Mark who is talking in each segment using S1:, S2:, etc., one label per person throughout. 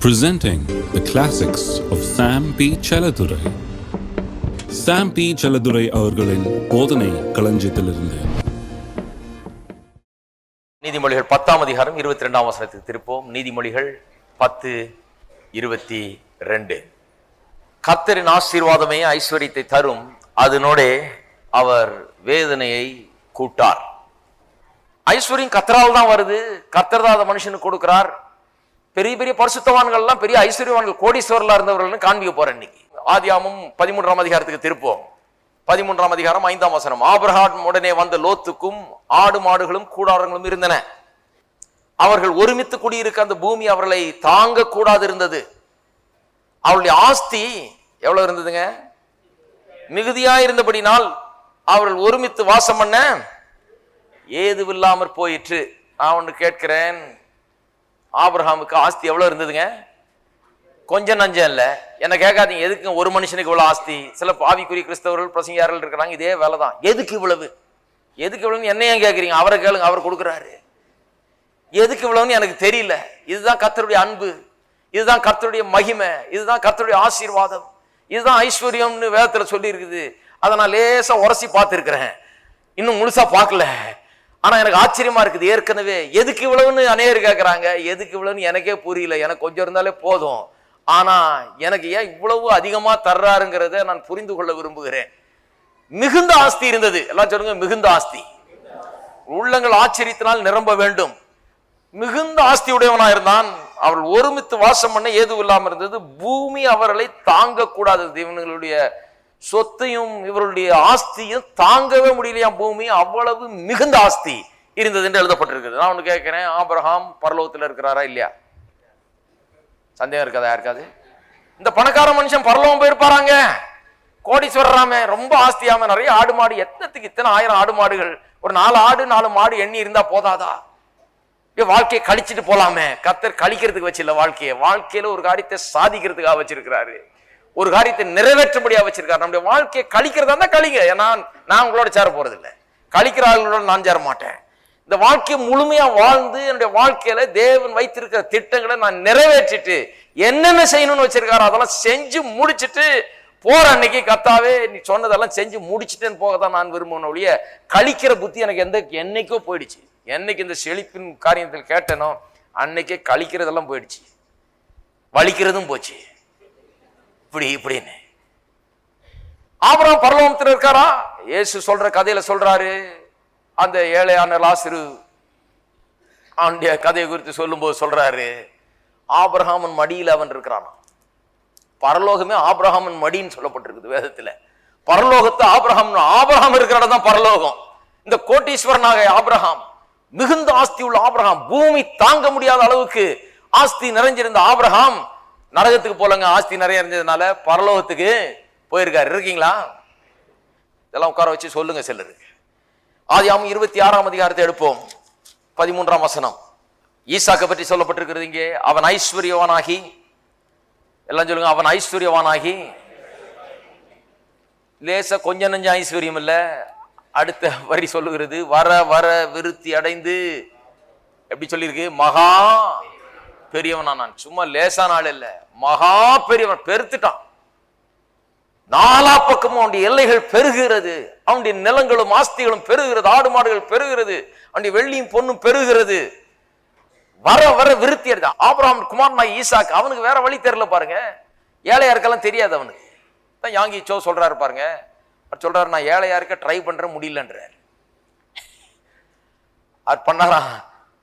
S1: Presenting the classics of Sam P. Chaladurai. Sam P. Chaladurai அவர்களின் போதனை களஞ்சியத்திலிருந்து.
S2: நீதிமொழிகள் 10ஆம் அதிகாரம் 22ஆம் வசனத்துக்கு திருப்போம். நீதிமொழிகள் 10:22. கர்த்தரின் ஆசீர்வாதமே ஐஸ்வரியத்தை தரும், அதனோடே அவர் வேதனையை கூட்டார். ஐஸ்வர்யம் கர்த்தரால் தான் வருது, கர்த்தர் தான் அதை மனுஷனுக்கு கொடுக்கிறார். பெரிய பெரிய பரிசுத்தவான்கள்லாம் பெரிய ஐஸ்வர்யவான்கள் கோடீஸ்வரலா இருந்தவர்கள் காண்பிக்க போறேன் இன்னைக்கு. ஆதியாகமம் 13ஆம் அதிகாரத்துக்கு திருப்போம். 13ஆம் அதிகாரம் 5ஆம் வசனம். ஆபிரகாம் உடனே வந்த லோத்துக்கும் ஆடு மாடுகளும் கூடாரங்களும் இருந்தன. அவர்கள் ஒருமித்து குடியிருக்க அந்த பூமி அவர்களை தாங்க கூடாது இருந்தது. அவருடைய ஆஸ்தி எவ்வளவு இருந்ததுங்க? மிகுதியா இருந்தபடினால் அவர்கள் ஒருமித்து வாசம் பண்ண ஏதுவில்லாமற் போயிற்று. நான் ஒன்று கேட்கிறேன், ஆபிரகாமுக்கு ஆஸ்தி எவ்வளவு இருந்ததுங்க? கொஞ்சம் நஞ்சம் இல்ல. என்ன கேட்காதீங்க, எதுக்கு ஒரு மனுஷனுக்கு இவ்வளவு ஆஸ்தி? சில ஆவிக்குரிய கிறிஸ்தவர்கள் பிரசங்கியார்கள் இருக்கிறாங்க, இதே வேலை தான். எதுக்கு இவ்வளவு, எதுக்கு இவ்வளவுன்னு என்ன ஏன் கேட்குறீங்க? அவரை கேளுங்க, அவர் கொடுக்குறாரு. எதுக்கு இவ்வளவுன்னு எனக்கு தெரியல. இதுதான் கர்த்தருடைய அன்பு, இதுதான் கர்த்தருடைய மகிமை, இதுதான் கர்த்தருடைய ஆசீர்வாதம், இதுதான் ஐஸ்வர்யம்னு வேதத்துல சொல்லி இருக்குது. அதை நான் லேசா உரசி பார்த்துருக்கிறேன், இன்னும் முழுசா பார்க்கல. ஆனா எனக்கு ஆச்சரியமா இருக்குது. ஏற்கனவே எதுக்கு இவ்வளவுன்னு அநேகர் கேட்கறாங்க. எதுக்கு இவ்வளவுன்னு எனக்கே புரியல. எனக்கு கொஞ்சம் இருந்தாலே போதும். ஆனா எனக்கு ஏன் இவ்வளவு அதிகமா தர்றாருங்கிறத நான் புரிந்து கொள்ள விரும்புகிறேன். மிகுந்த ஆஸ்தி இருந்தது. எல்லாம் சொல்லுங்க, மிகுந்த ஆஸ்தி. உள்ளங்கள் ஆச்சரியத்தினால் நிரம்ப வேண்டும். மிகுந்த ஆஸ்தி உடையவனா இருந்தான். அவர்கள் ஒருமித்து வாசம் பண்ண ஏதும் இல்லாம இருந்தது. பூமி அவர்களை தாங்க கூடாது. இவங்களுடைய சொத்தையும் இவருடைய ஆஸ்தியும் தாங்கவே முடியலையா பூமி, அவ்வளவு மிகுந்த ஆஸ்தி இருந்தது என்று எழுதப்பட்டிருக்கிறது. நான் ஒண்ணு கேட்கிறேன், ஆபிரகாம் பரலோகத்தில் இருக்கிறாரா இல்லையா? சந்தேகம் இருக்காதா யாருக்காது? இந்த பணக்கார மனுஷன் பரலோகம் போயிருப்பாராங்க. கோடீஸ்வரராம, ரொம்ப ஆஸ்தியாம, நிறைய ஆடு மாடு, எத்தனைக்கு இத்தனை ஆயிரம் ஆடு மாடுகள், ஒரு 4 ஆடு 4 மாடு எண்ணி இருந்தா போதாதா? வாழ்க்கையை கழிச்சிட்டு போலாமே. கர்த்தர் கழிக்கிறதுக்கு வச்சில்ல வாழ்க்கையை. வாழ்க்கையில ஒரு காரியத்தை சாதிக்கிறதுக்காக வச்சிருக்கிறாரு, ஒரு காரியத்தை நிறைவேற்றும்படியா வச்சிருக்காரு. நம்முடைய வாழ்க்கையை கழிக்கிறதா இருந்தா கழிங்க. நான் உங்களோட சேர போறது இல்லை, கழிக்கிற ஆளுங்களோட நான் சேர மாட்டேன். இந்த வாழ்க்கையை முழுமையா வாழ்ந்து என்னுடைய வாழ்க்கையில தேவன் வைத்திருக்கிற திட்டங்களை நான் நிறைவேற்றிட்டு என்னென்ன செய்யணும்னு வச்சிருக்காரு அதெல்லாம் செஞ்சு முடிச்சுட்டு போற அன்னைக்கு, கர்த்தாவே நீ சொன்னதெல்லாம் செஞ்சு முடிச்சுட்டேன்னு போகத்தான் நான் விரும்பணும் ஒழிய கழிக்கிற புத்தி எனக்கு என்னைக்கோ போயிடுச்சு. என்னைக்கு இந்த செழிப்பின் காரியத்தில் கேட்டனோ அன்னைக்கே கழிக்கிறதெல்லாம் போயிடுச்சு, வலிக்கிறதும் போச்சு. இப்படின்னு ஆபிரகாம் பரலோகத்தில் இருக்காரா? இயேசு சொல்ற கதையில சொல்றாரு. அந்த ஏழையான லாசரு அவனுடைய கதையை குறித்து சொல்லும் போது சொல்றாரு, ஆபிரகாமின் மடியில் அவன் இருக்கிறானா. பரலோகமே ஆபிரகாமின் மடின்னு சொல்லப்பட்டிருக்குது வேதத்துல. பரலோகத்தை ஆபிரகாம் இருக்கிற இடம் தான் பரலோகம். இந்த கோட்டீஸ்வரனாக ஆபிரகாம், மிகுந்த ஆஸ்தி உள்ள ஆபிரகாம், பூமி தாங்க முடியாத அளவுக்கு ஆஸ்தி நிறைஞ்சிருந்த ஆபிரகாம் நரகத்துக்கு போலங்க. ஆஸ்தி நிறைய இருந்ததுனால பரலோகத்துக்கு போயிருக்காரு. இருக்கீங்களா? இதெல்லாம் உட்கார வச்சு சொல்லுங்க சிலருக்கு. ஆதியாகமம் 26ஆம் அதிகாரத்தை எடுப்போம். 13ஆம் வசனம். ஈசாக்கை பற்றி சொல்லப்பட்டிருக்கிறது இங்கே. அவன் ஐஸ்வர்யவானாகி, எல்லாம் சொல்லுங்க, அவன் ஐஸ்வர்யவானாகி. லேசா கொஞ்சம் நஞ்ச ஐஸ்வர்யம் இல்ல. அடுத்த வரி சொல்லுகிறது, வர வர விருத்தி அடைந்து, எப்படி சொல்லியிருக்கு? மகா பெரியவனா. நான் சும்மா லேசான ஆள் இல்ல, மகா பெரியவன். பெருத்துட்டான். 4 பக்கமும் அவனுடைய எல்லைகள் பெருகிறது, அவனுடைய நிலங்களும் ஆஸ்திகளும் பெருகிறது, ஆடு மாடுகள் பெருகிறது, அவனுடைய வெள்ளியும் பொண்ணும் பெருகிறது. வர வர விருத்தி அடைந்தான். ஆபிரகாம் குமாரனாய் ஈசாக்கு. அவனுக்கு வேற வழி தெரியல பாருங்க. ஏழையா இருக்கலாம் தெரியாது அவனுக்கு. தான் யாங்கி சோ சொல்றாரு பாருங்க. அவர் சொல்றாரு, நான் ஏழையா இருக்க ட்ரை பண்ற முடியலன்றார். அது பண்ணாரா,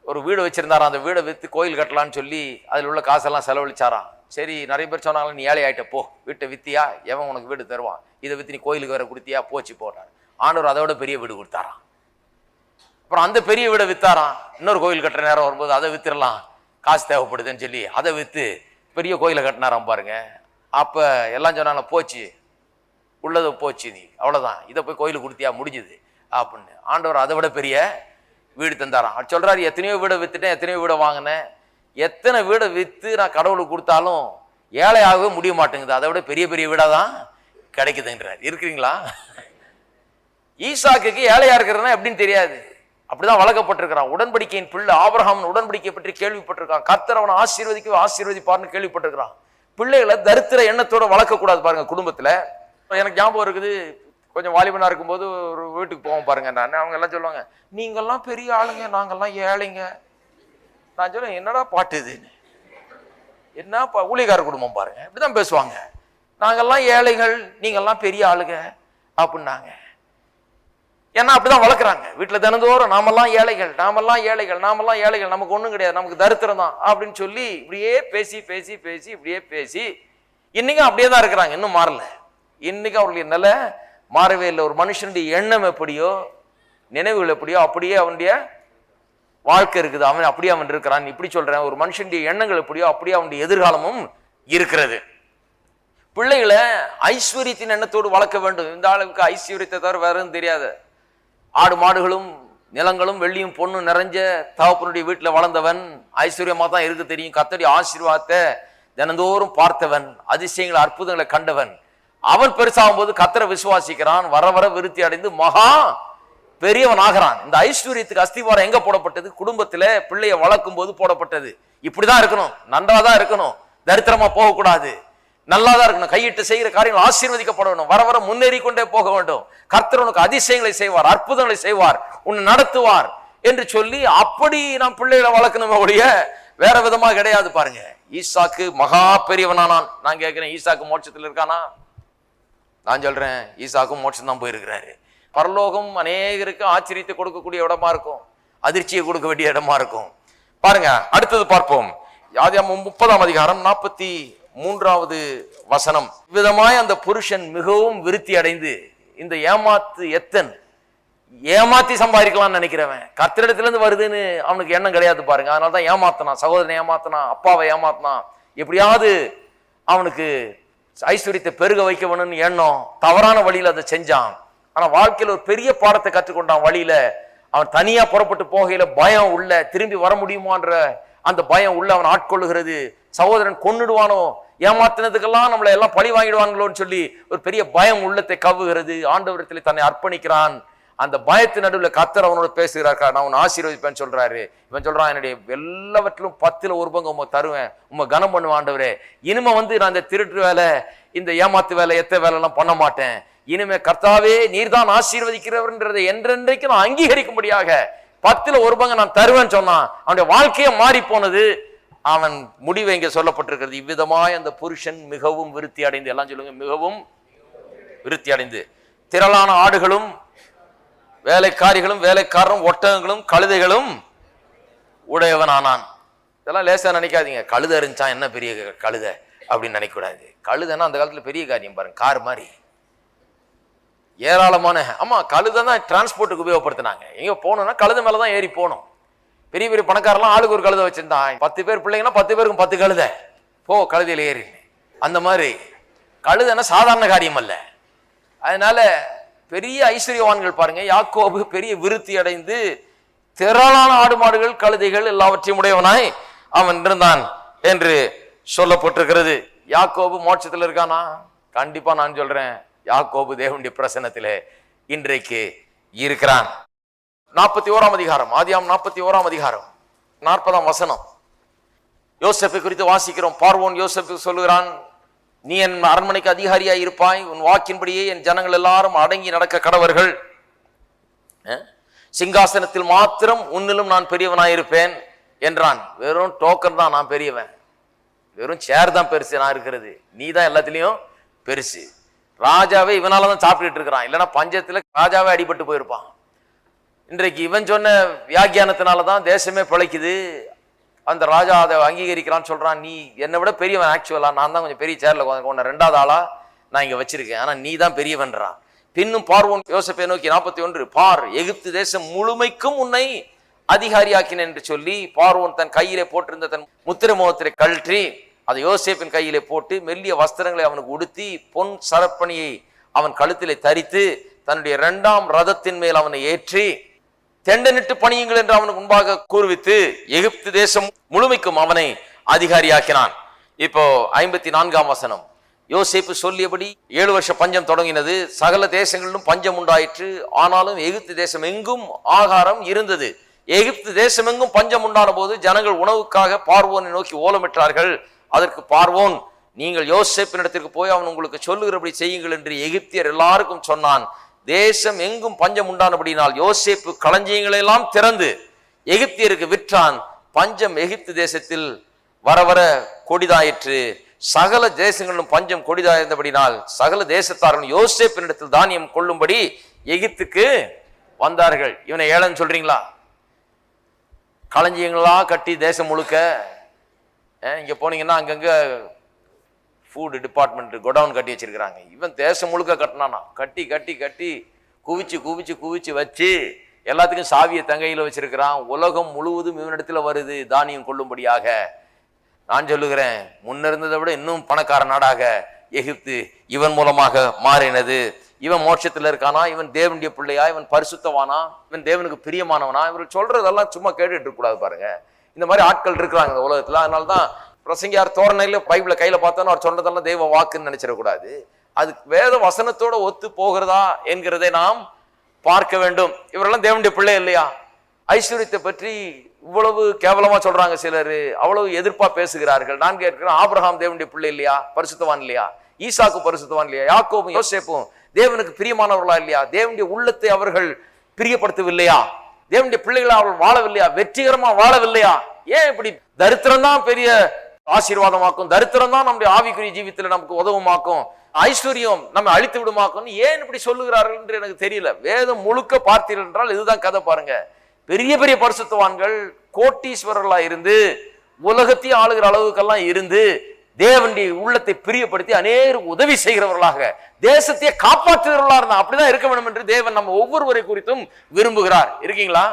S2: ஒரு வீடு வச்சிருந்தாராம். அந்த வீடை விற்று கோயில் கட்டலான்னு சொல்லி அதில் உள்ள காசெல்லாம் செலவழிச்சாராம். சரி, நிறைய பேர் சொன்னாங்களே, நீ ஏழை ஆயிட்ட போ, வீட்டை வித்தியா, எவன் உனக்கு வீடு தருவான், இதை வித்து நீ கோயிலுக்கு வேற கொடுத்தியா, போச்சு போட்டார். ஆண்டவர் அதோட பெரிய வீடு கொடுத்தாராம். அப்புறம் அந்த பெரிய வீடை வித்தாராம். இன்னொரு கோயில் கட்டுற நேரம் வரும்போது அதை வித்துடலாம், காசு தேவைப்படுதுன்னு சொல்லி அதை வித்து பெரிய கோயிலை கட்டினாராம் பாருங்க. அப்ப எல்லாம் சொன்னாங்க, போச்சு உள்ளதை போச்சு, நீ அவ்வளவுதான், இதை போய் கோயிலுக்கு கொடுத்தியா, முடிஞ்சுது அப்படின்னு. ஆண்டவர் அதை விட பெரிய வீடு தந்தாராம். அது சொல்றாரு, எத்தனையோ வீடை வித்துட்டேன், எத்தனையோ வீடை வாங்கினேன், எத்தனை வீடை வித்து நான் கடவுளுக்கு கொடுத்தாலும் ஏழையாகவே முடிய மாட்டேங்குது, அதை விட பெரிய பெரிய வீடா தான் கிடைக்குதுன்றார். இருக்கிறீங்களா? ஈசாக்குக்கு ஏழையா இருக்கிறதுனா எப்படின்னு தெரியாது. அப்படிதான் வளர்க்கப்பட்டிருக்கிறான். உடன்படிக்கையின் பிள்ளை ஆபிரகாமின் உடன்படிக்கை பற்றி கேள்விப்பட்டிருக்கான். கர்த்தர் அவனை ஆசீர்வதிப்பார்னு கேள்விப்பட்டிருக்கிறான். பிள்ளைகளை தரித்திர எண்ணத்தோட வளர்க்கக்கூடாது பாருங்க குடும்பத்துல. எனக்கு ஞாபகம் இருக்குது, கொஞ்சம் வாலிபனா இருக்கும்போது ஒரு வீட்டுக்கு போவோம் பாருங்க. நான் அவங்க எல்லாம் சொல்லுவாங்க, நீங்கெல்லாம் பெரிய ஆளுங்க, நாங்கெல்லாம் ஏழைங்க. நான் சொல்லுவேன், என்னடா பாட்டு இதுன்னு, என்ன ஊழியக்கார குடும்பம் பாருங்க, இப்படிதான் பேசுவாங்க. நாங்கெல்லாம் ஏழைகள், நீங்கெல்லாம் பெரிய ஆளுங்க அப்படின்னாங்க. ஏன்னா அப்படிதான் வளர்க்குறாங்க வீட்டுல. தினந்தோறும் நாமெல்லாம் ஏழைகள், நமக்கு ஒண்ணும் கிடையாது, நமக்கு தரித்திரம் தான் அப்படின்னு சொல்லி இப்படியே பேசி இப்படியே பேசி இன்னைக்கும் அப்படியே தான் இருக்கிறாங்க. இன்னும் மாறல. இன்னைக்கு அவர்களுடைய நிலை மாறவே இல்லை. ஒரு மனுஷனுடைய எண்ணம் எப்படியோ, நினைவுகள் எப்படியோ அப்படியே அவனுடைய வாழ்க்கை இருக்குது. அவன் இருக்கிறான். இப்படி சொல்றேன், ஒரு மனுஷனுடைய எண்ணங்கள் எப்படியோ அப்படியே அவனுடைய எதிர்காலமும் இருக்கிறது. பிள்ளைகளை ஐஸ்வர்யத்தின் எண்ணத்தோடு வளர்க்க வேண்டும். இந்த ஆளுக்கு ஐஸ்வர்யத்தை தவிர வேற எதுவும் தெரியாது. ஆடு மாடுகளும் நிலங்களும் வெள்ளியும் பொண்ணும் நிறைஞ்ச தகப்பனுடைய வீட்டுல வளர்ந்தவன், ஐஸ்வர்யமா தான் இருக்கு தெரியும். கர்த்தருடைய ஆசீர்வாதத்தை தினந்தோறும் பார்த்தவன், அதிசயங்களை அற்புதங்களை கண்டவன். அவன் பெருசாகும் போது கர்த்தரை விசுவாசிக்கிறான். வர வர விருத்தி அடைந்து மகா பெரியவன் ஆகிறான். இந்த ஐஸ்வர்யத்துக்கு அஸ்திவாரம் எங்க போடப்பட்டது? குடும்பத்துல பிள்ளைய வளர்க்கும் போது போடப்பட்டது. இப்படிதான் இருக்கணும், நன்றாதான் இருக்கணும், தரித்திரமா போகக்கூடாது, நல்லாதான் இருக்கணும், கையிட்டு செய்கிற காரியங்கள் ஆசீர்வதிக்கப்பட வேண்டும், வர வர முன்னேறி கொண்டே போக வேண்டும். கர்த்தர் உனக்கு அதிசயங்களை செய்வார், அற்புதங்களை செய்வார், உன்னை நடத்துவார் என்று சொல்லி அப்படி நாம் பிள்ளைகளை வளர்க்கணுமே ஒழிய வேற விதமா கிடையாது. பாருங்க, ஈசாக்கு மகா பெரியவனானான். நான் கேட்கிறேன், ஈசாக்கு மோட்சத்தில் இருக்கானா? நான் சொல்றேன், ஈசாக்கும் மோட்சம் தான் போயிருக்கிறாரு. பரலோகம் அநேகருக்கு ஆச்சரியத்தை கொடுக்கக்கூடிய இடமா இருக்கும், அதிர்ச்சியை கொடுக்க வேண்டிய இடமா இருக்கும். பாருங்க, அடுத்தது பார்ப்போம். ஆதியாகமம் 30ஆம் அதிகாரம் 43வது வசனம். விதமாய் அந்த புருஷன் மிகவும் விருத்தி அடைந்து, இந்த ஏமாத்தி சம்பாதிக்கலாம்னு நினைக்கிறவன் கர்த்தரிடத்துல இருந்து வருதுன்னு அவனுக்கு எண்ணம் கிடையாது பாருங்க. அதனாலதான் ஏமாத்தினான், சகோதரனை ஏமாத்தினான், அப்பாவை ஏமாத்தினான். எப்படியாவது அவனுக்கு ஐஸ்வர்யத்தை பெருக வைக்க வேணும்னு எண்ணம், தவறான வழியில அதை செஞ்சான். ஆனா வாழ்க்கையில ஒரு பெரிய பாடத்தை கற்றுக்கொண்டான். வழியில அவன் தனியா புறப்பட்டு போகையில பயம் உள்ள, திரும்பி வர முடியுமான்ற அந்த பயம் உள்ள அவன் ஆட்கொள்ளுகிறது. சகோதரன் கொன்னுடுவானோ, ஏமாத்தினதுக்கெல்லாம் நம்மளை எல்லாம் பழி வாங்கிடுவாங்களோன்னு சொல்லி ஒரு பெரிய பயம் உள்ளத்தை கவ்வுகிறது. ஆண்டவரத்தில் தன்னை அர்ப்பணிக்கிறான். அந்த பயத்தின் நடுவில் கர்த்தர் அவனோட பேசுகிறார், நான் உன்னை ஆசீர்வதிப்பேன்னு சொல்றாரு. இவன் சொல்றான், என்னுடைய எல்லாவற்றிலும் 10ல் 1 பங்கு உங்க தருவேன், உங்க கனம் பண்ணுவேன் ஆண்டவரே. இனிமே நான் இந்த திருட்டு வேலை, இந்த ஏமாத்து வேலை, எத்த வேலை எல்லாம் பண்ண மாட்டேன். இனிமே கர்த்தாவே நீர்தான் ஆசீர்வதிக்கிறவர்ன்றதை என்றென்றைக்கு நான் அங்கீகரிக்கும்படியாக 10ல் 1 பங்கு நான் தருவேன்னு சொன்னான். அவனுடைய வாழ்க்கையை மாறி போனது. அவன் முடிவை இங்கே சொல்லப்பட்டிருக்கிறது. இவ்விதமாய் அந்த புருஷன் மிகவும் விருத்தி அடைந்து, எல்லாம் சொல்லுங்க, மிகவும் விருத்தி அடைந்து, திரளான ஆடுகளும் வேலைக்காரிகளும் வேலைக்காரரும் ஒட்டகங்களும் கழுதைகளும் உடையவனானான். இதெல்லாம் லேசா நினைக்காதீங்க. கழுதை இருந்துச்சான், என்ன பெரிய கழுதை அப்படின்னு நினைக்கக்கூடாது. கழுதைன்னா அந்த காலத்துல பெரிய காரியம் பாருங்க, கார் மாதிரி ஏராளமான. ஆமா, கழுதை தான் டிரான்ஸ்போர்ட்டுக்கு உபயோகப்படுத்தினாங்க. எங்க போகணும்னா கழுதை மேலதான் ஏறி போகணும். பெரிய பெரிய பணக்காரெல்லாம் ஆளுக்கு ஒரு கழுதை வச்சிருந்தான். 10 பேர் பிள்ளைங்கன்னா 10 பேருக்கும் 10 கழுதை, போ கழுதையில ஏறி. அந்த மாதிரி கழுதைன்னா சாதாரண காரியம் அல்ல. அதனால பெரிய ஐஸ்வர்யவான்கள் பாருங்க, யாக்கோபு பெரிய விருத்தி அடைந்து திரளான ஆடு மாடுகள் கழுதைகள் எல்லாவற்றையும் உடையவனாய் அவன் இருந்தான் என்று சொல்லப்பட்டிருக்கிறது. யாக்கோபு மோட்சத்தில் இருக்கானா? கண்டிப்பா நான் சொல்றேன், யாக்கோபு தேவனுடைய பிரசன்னத்திலே இன்றைக்கு இருக்கிறான். 41ஆம் அதிகாரம், ஆதியாகமம் 41ஆம் அதிகாரம் 40ஆம் வசனம். யோசேப்பை குறித்து வாசிக்கிறோம். பார்வோன் யோசேப்பு சொல்லுகிறான், நீ என் அரண்மனைக்கு அதிகாரியாய் இருப்பாய், உன் வாக்கின்படியே என் ஜனங்கள் எல்லாரும் அடங்கி நடக்க கடவர்கள், சிங்காசனத்தில் மாத்திரம் உன்னிலும் நான் பெரியவனாயிருப்பேன் என்றான். வெறும் டோக்கன் தான் நான் பெரியவன், வெறும் சேர் தான் பெருசு, நான் இருக்கிறது, நீ தான் எல்லாத்திலையும் பெருசு. ராஜாவே இவனாலதான் சாப்பிட்டுட்டு இருக்கிறான், இல்லைன்னா பஞ்சத்துல ராஜாவே அடிபட்டு போயிருப்பான். இன்றைக்கு இவன் சொன்ன வியாக்கியானத்தினாலதான் தேசமே பிழைக்குது. அந்த ராஜா அதை அங்கீகரிக்கிறான்னு சொல்றான், நீ என்னை விட பெரியவன், ஆக்சுவலா நான் தான் கொஞ்சம் பெரிய சேர்ல உன்னை 2வது ஆளா நான் இங்க வச்சிருக்கேன், ஆனா நீ தான் பெரியவன்றான். பின்னும் பார்வோன் யோசேப்பை நோக்கி 41, பார், எகிப்து தேசம் முழுமைக்கும் உன்னை அதிகாரியாக்கினேன் என்று சொல்லி பார்வோன் தன் கையிலே போட்டிருந்த தன் முத்திரை மோகத்திலே கழற்றி அதை யோசேப்பின் கையிலே போட்டு மெல்லிய வஸ்திரங்களை அவனுக்கு உடுத்தி பொன் சரப்பணியை அவன் கழுத்திலே தரித்து தன்னுடைய 2ஆம் ரதத்தின் மேல் அவனை ஏற்றி தெண்டனிட்டு பணியுங்கள் என்று அவனுக்கு முன்பாக கூறுவித்து எகிப்து தேசம் முழுமைக்கும் அவனை அதிகாரியாக்கினான். இப்போ 54ஆம் வசனம். யோசேப்பு சொல்லியபடி 7 வருஷ பஞ்சம் தொடங்கினது. சகல தேசங்களிலும் பஞ்சம் உண்டாயிற்று. ஆனாலும் எகிப்து தேசம் எங்கும் ஆகாரம் இருந்தது. எகிப்து தேசம் எங்கும் பஞ்சம் உண்டான போது ஜனங்கள் உணவுக்காக பார்வோனை நோக்கி ஓலமிட்டார்கள். அதற்கு பார்வோன், நீங்கள் யோசேப்பினிடத்திற்கு போய் அவன் உங்களுக்கு சொல்லுகிறபடி செய்யுங்கள் என்று எகிப்தியர் எல்லாருக்கும் சொன்னான். தேசம் எங்கும் பஞ்சம் உண்டானபடினால் யோசேப்பு களஞ்சியங்களை எல்லாம் திறந்து எகிப்தியருக்கு விற்றான். பஞ்சம் எகிப்து தேசத்தில் வர வர கொடிதாயிற்று. சகல தேசங்களிலும் பஞ்சம் கொடிதாயிருந்தபடினால் சகல தேசத்தாரும் யோசேப்பினிடத்தில் தானியம் கொள்ளும்படி எகிப்துக்கு வந்தார்கள். இவனை ஏழன்னு சொல்றீங்களா? களஞ்சியங்களா கட்டி தேசம் முழுக்க. இங்க போனீங்கன்னா அங்கங்க ஃபுட் டிபார்ட்மெண்ட் கொடவுன் கட்டி வச்சிருக்கிறாங்க. இவன் தேசம் முழுக்க கட்டினானா? கட்டி கட்டி கட்டி குவிச்சு குவிச்சு குவிச்சு வச்சு எல்லாத்துக்கும் சாவியை தங்கையில வச்சிருக்கிறான். உலகம் முழுவதும் இவனிடத்துல வருது தானியம் கொள்ளும்படியாக. நான் சொல்லுகிறேன், முன்ன இருந்ததை விட இன்னும் பணக்கார நாடாக எகிப்து இவன் மூலமாக மாறினது. இவன் மோட்சத்தில் இருக்கானா? இவன் தேவனுடைய பிள்ளையா? இவன் பரிசுத்தவானா? இவன் தேவனுக்கு பிரியமானவனா? இவர் சொல்றதெல்லாம் சும்மா கேட்டுட்டு இருக்க கூடாது. பாருங்க, இந்த மாதிரி ஆட்கள் இருக்கிறாங்க இந்த உலகத்துல. அதனால்தான் பிரசங்கியார் தோரணையில பைபிளை கையில பார்த்தோன்னு அவர் சொன்னதெல்லாம் தெய்வ வாக்குன்னு நினைச்சிடக்கூடாது. அது வேத வசனத்தோட ஒத்து போகிறதா என்கிறதை நாம் பார்க்க வேண்டும். இவரெல்லாம் தேவனுடைய பிள்ளை இல்லையா? ஐஸ்வர்யத்தை பற்றி இவ்வளவு கேவலமா சொல்றாங்க சிலர், அவ்வளவு எதிர்ப்பா பேசுகிறார்கள். நான் கேட்கிறேன், ஆபிரகாம் தேவனுடைய பிள்ளை இல்லையா? பரிசுத்தவான் இல்லையா? ஈசாக்கு பரிசுத்தவான் இல்லையா? யாக்கோபும் யோசேப்பும் தேவனுக்கு பிரியமானவர்களா இல்லையா? தேவனுடைய உள்ளத்தை அவர்கள் பிரியப்படுத்தவில்லையா? தேவனுடைய பிள்ளைகளை அவர்கள் வாழவில்லையா? வெற்றிகரமா வாழவில்லையா? ஏன் இப்படி தரித்திரம் தான் பெரிய ஆசீர்வாதமாக்கும், தரித்திரம் தான் நம்முடைய ஆவிக்குரிய ஜீவித்துல நமக்கு உதவுமாக்கும், ஐஸ்வர்யம் நம்ம அழித்து விடுமாக்கும், ஏன் இப்படி சொல்லுகிறார்கள் என்று எனக்கு தெரியல. வேதம் முழுக்க பார்த்தீர்கள் என்றால் இதுதான் கதை. பாருங்க, பெரிய பெரிய பரிசுத்தவான்கள் கோட்டீஸ்வரர்களா இருந்து உலகத்தையும் ஆளுகிற அளவுக்கெல்லாம் இருந்து தேவனுடைய உள்ளத்தை பிரியப்படுத்தி அநேகருக்கு உதவி செய்கிறவர்களாக தேசத்தையே காப்பாற்றுகிறவர்களா இருந்தா அப்படிதான் இருக்க வேண்டும் என்று தேவன் நம்ம ஒவ்வொருவரை குறித்தும் விரும்புகிறார். இருக்கீங்களா?